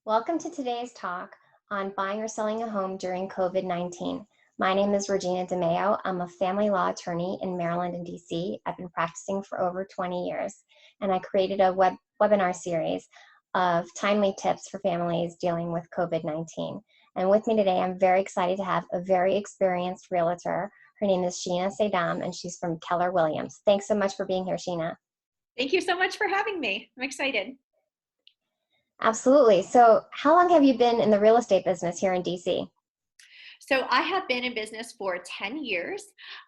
Welcome to today's talk on buying or selling a home during COVID-19. My name is Regina DeMeo. I'm a family law attorney in Maryland and DC. I've been practicing for over 20 years, and I created a webinar series of timely tips for families dealing with COVID-19. And with me today, I'm very excited to have a very experienced realtor. Her name is Sheena Saydam, and she's from Keller Williams. Thanks so much for being here, Sheena. Thank you so much for having me. I'm excited. Absolutely. So how long have you been in the real estate business here in DC? So I have been in business for 10 years.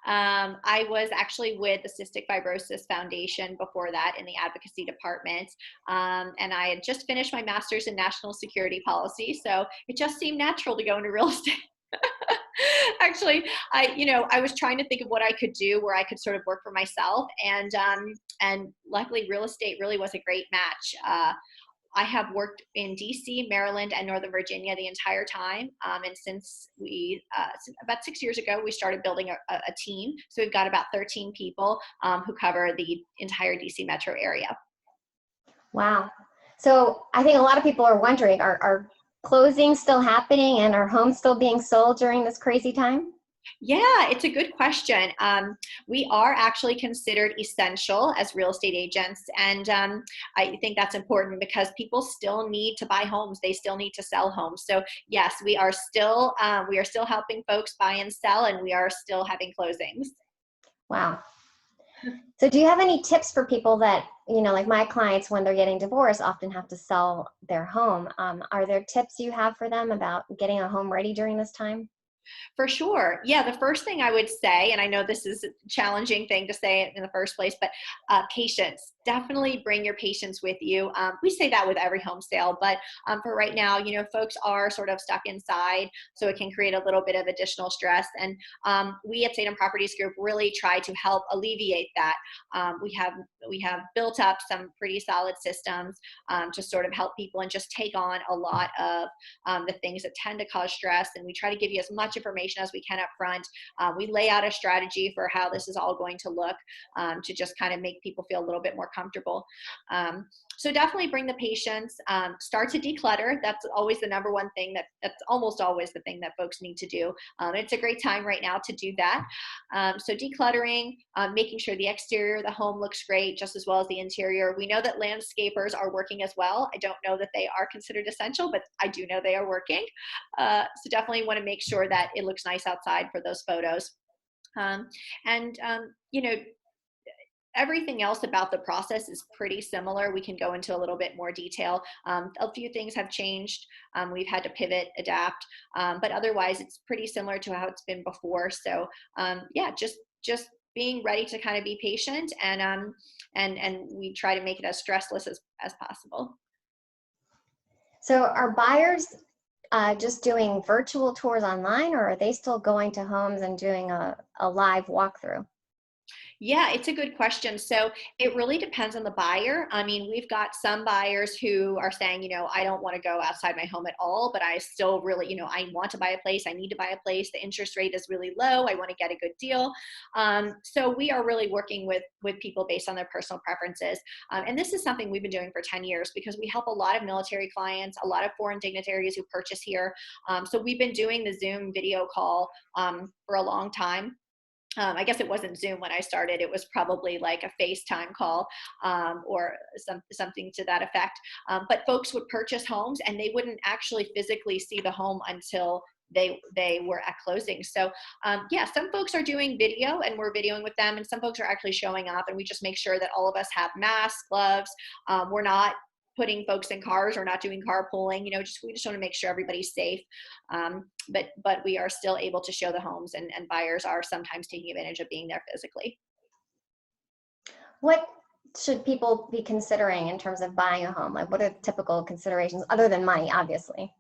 I was actually with the Cystic Fibrosis Foundation before that in the advocacy department. And I had just finished my master's in national security policy. So it just seemed natural to go into real estate. Actually, I was trying to think of what I could do where I could sort of work for myself. And luckily real estate really was a great match. I have worked in DC, Maryland, and Northern Virginia the entire time. And since about 6 years ago, we started building a team. So we've got about 13 people who cover the entire DC metro area. Wow. So I think a lot of people are wondering, are closings still happening and are homes still being sold during this crazy time? Yeah, it's a good question. We are actually considered essential as real estate agents. And I think that's important because people still need to buy homes. They still need to sell homes. So yes, we are still helping folks buy and sell, and we are still having closings. Wow. So do you have any tips for people that, like my clients, when they're getting divorced, often have to sell their home? Are there tips you have for them about getting a home ready during this time? For sure. Yeah, the first thing I would say, and I know this is a challenging thing to say in the first place, but patience. Definitely bring your patience with you. We say that with every home sale, but for right now, folks are sort of stuck inside, so it can create a little bit of additional stress. And we at Saydam Properties Group really try to help alleviate that. We have built up some pretty solid systems to sort of help people and just take on a lot of the things that tend to cause stress. And we try to give you as much information as we can up front. We lay out a strategy for how this is all going to look to just kind of make people feel a little bit more comfortable. So definitely bring the patience. Start to declutter. That's always the number one thing that's almost always the thing that folks need to do. It's a great time right now to do that. So decluttering, making sure the exterior of the home looks great just as well as the interior. We know that landscapers are working as well. I don't know that they are considered essential, but I do know they are working. So definitely want to make sure that it looks nice outside for those photos. And everything else about the process is pretty similar. We can go into a little bit more detail. A few things have changed. We've had to pivot, adapt, but otherwise it's pretty similar to how it's been before. So yeah, just being ready to kind of be patient, and we try to make it as stressless as possible. So are buyers just doing virtual tours online, or are they still going to homes and doing a live walkthrough? Yeah, it's a good question. So it really depends on the buyer. I mean, we've got some buyers who are saying, I don't want to go outside my home at all, but I still really, I want to buy a place. I need to buy a place. The interest rate is really low. I want to get a good deal. So we are really working with people based on their personal preferences. And this is something we've been doing for 10 years because we help a lot of military clients, a lot of foreign dignitaries who purchase here. So we've been doing the Zoom video call for a long time. I guess it wasn't Zoom when I started. It was probably like a FaceTime call or something to that effect. But folks would purchase homes and they wouldn't actually physically see the home until they were at closing. So yeah, some folks are doing video and we're videoing with them, and some folks are actually showing up, and we just make sure that all of us have masks, gloves. We're not putting folks in cars or not doing carpooling, we just want to make sure everybody's safe. But we are still able to show the homes, and buyers are sometimes taking advantage of being there physically. What should people be considering in terms of buying a home? Like, what are typical considerations other than money, obviously?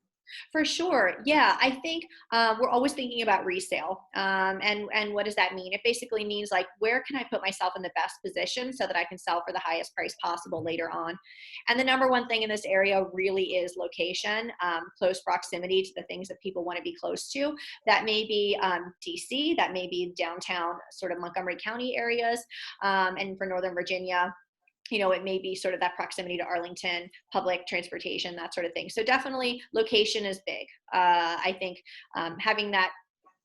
For sure. Yeah, I think we're always thinking about resale. And what does that mean? It basically means like, where can I put myself in the best position so that I can sell for the highest price possible later on? And the number one thing in this area really is location, close proximity to the things that people want to be close to. That may be DC, that may be downtown sort of Montgomery County areas. And for Northern Virginia, it may be sort of that proximity to Arlington, public transportation, that sort of thing. So definitely location is big. I think having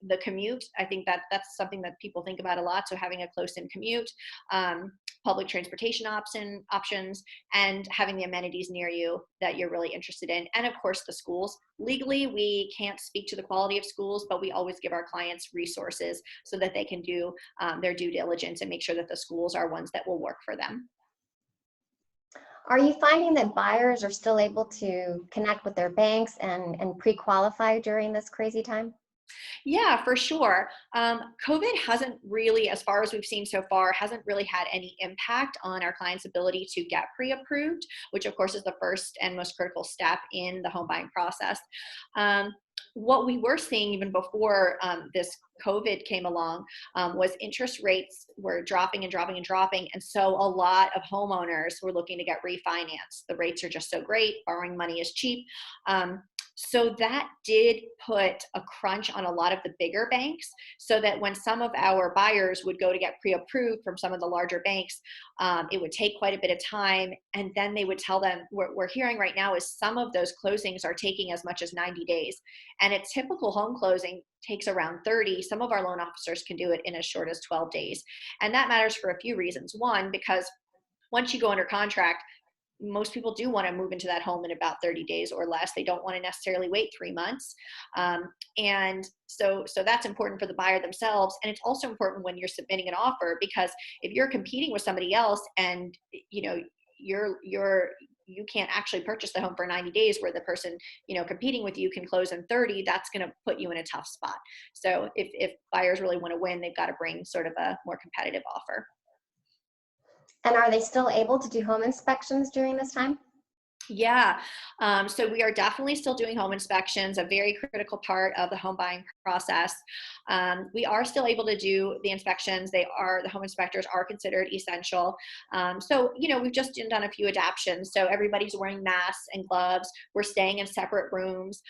the commute, I think that's something that people think about a lot. So having a close-in commute, public transportation options, and having the amenities near you that you're really interested in. And of course, the schools. Legally, we can't speak to the quality of schools, but we always give our clients resources so that they can do their due diligence and make sure that the schools are ones that will work for them. Are you finding that buyers are still able to connect with their banks and pre-qualify during this crazy time? Yeah, for sure. COVID hasn't really, as far as we've seen so far, hasn't really had any impact on our clients' ability to get pre-approved, which of course is the first and most critical step in the home buying process. What we were seeing even before this COVID came along was interest rates were dropping and dropping and dropping. And so a lot of homeowners were looking to get refinanced. The rates are just so great. Borrowing money is cheap. So that did put a crunch on a lot of the bigger banks, so that when some of our buyers would go to get pre-approved from some of the larger banks, it would take quite a bit of time. And then they would tell them, what we're hearing right now is some of those closings are taking as much as 90 days. And a typical home closing takes around 30. Some of our loan officers can do it in as short as 12 days. And that matters for a few reasons. One, because once you go under contract, most people do want to move into that home in about 30 days or less. They don't want to necessarily wait 3 months. And so that's important for the buyer themselves. And it's also important when you're submitting an offer, because if you're competing with somebody else and you can't actually purchase the home for 90 days where the person, competing with you can close in 30, that's going to put you in a tough spot. So if buyers really want to win, they've got to bring sort of a more competitive offer. And are they still able to do home inspections during this time? Yeah, so we are definitely still doing home inspections, a very critical part of the home buying process. We are still able to do the inspections. The home inspectors are considered essential. So, we've just done a few adaptations. So everybody's wearing masks and gloves. We're staying in separate rooms.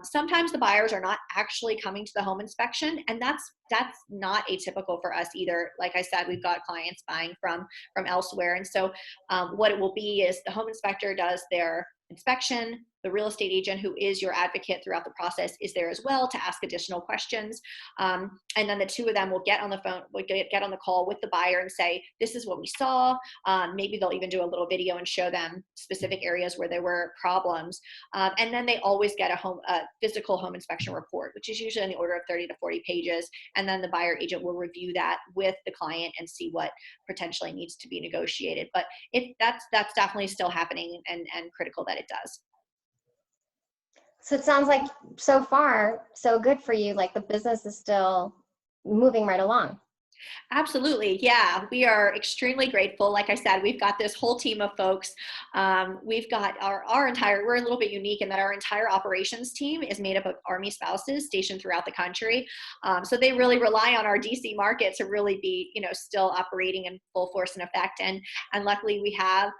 Sometimes the buyers are not actually coming to the home inspection, and that's not atypical for us either. Like I said, we've got clients buying from elsewhere. And so what it will be is the home inspector does their inspection. The real estate agent, who is your advocate throughout the process, is there as well to ask additional questions. And then the two of them will get on the phone, get on the call with the buyer and say, this is what we saw. Maybe they'll even do a little video and show them specific areas where there were problems. And then they always get a physical home inspection report, which is usually in the order of 30 to 40 pages. And then the buyer agent will review that with the client and see what potentially needs to be negotiated. But that's definitely still happening, and critical that it does. So it sounds like so far, so good for you. Like the business is still moving right along. Absolutely. Yeah, we are extremely grateful. Like I said, we've got this whole team of folks. We've got we're a little bit unique in that our entire operations team is made up of Army spouses stationed throughout the country. So they really rely on our DC market to really be, still operating in full force and effect. And luckily we have,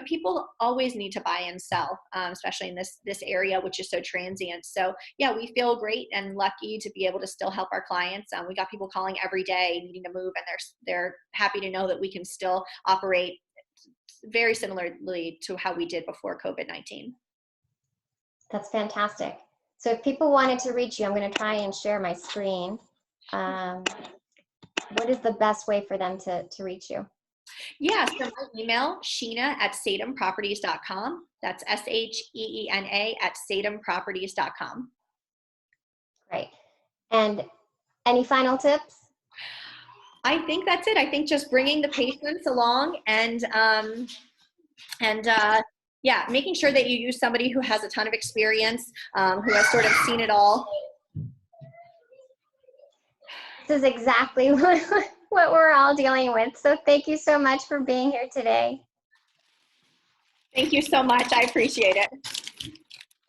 people always need to buy and sell, especially in this area, which is so transient. So yeah, we feel great and lucky to be able to still help our clients. We got people calling every day needing to move, and they're happy to know that we can still operate very similarly to how we did before COVID-19. That's fantastic. So if people wanted to reach you, I'm going to try and share my screen. What is the best way for them to reach you? Yeah, so my email, Sheena@SaydamProperties.com. That's SHEENA@SaydamProperties.com. Great. And any final tips? I think that's it. I think just bringing the patients along and making sure that you use somebody who has a ton of experience, who has sort of seen it all. This is exactly what we're all dealing with. So thank you so much for being here today. Thank you so much. I appreciate it.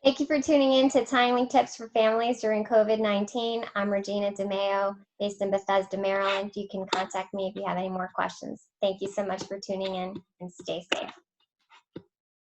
Thank you for tuning in to Timely Tips for Families during COVID-19. I'm Regina DeMeo, based in Bethesda, Maryland. You can contact me if you have any more questions. Thank you so much for tuning in, and stay safe.